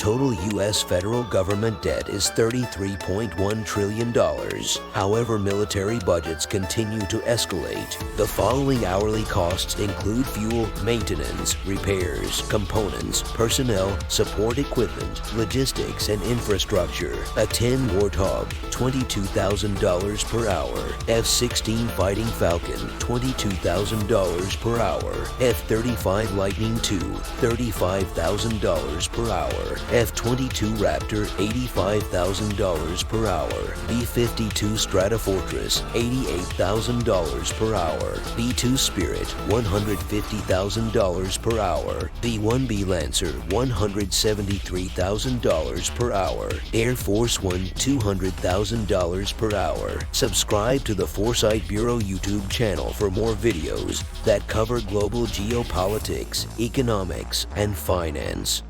Total U.S. federal government debt is $33.1 trillion. However, military budgets continue to escalate. The following hourly costs include fuel, maintenance, repairs, components, personnel, support equipment, logistics, and infrastructure. A 10 Warthog, $22,000 per hour. F-16 Fighting Falcon, $22,000 per hour. F-35 Lightning II, $35,000 per hour. F-22 Raptor, $85,000 per hour. B-52 Stratofortress, $88,000 per hour. B-2 Spirit, $150,000 per hour. B-1B Lancer, $173,000 per hour. Air Force One, $200,000 per hour. Subscribe to the Foresight Bureau YouTube channel for more videos that cover global geopolitics, economics, and finance.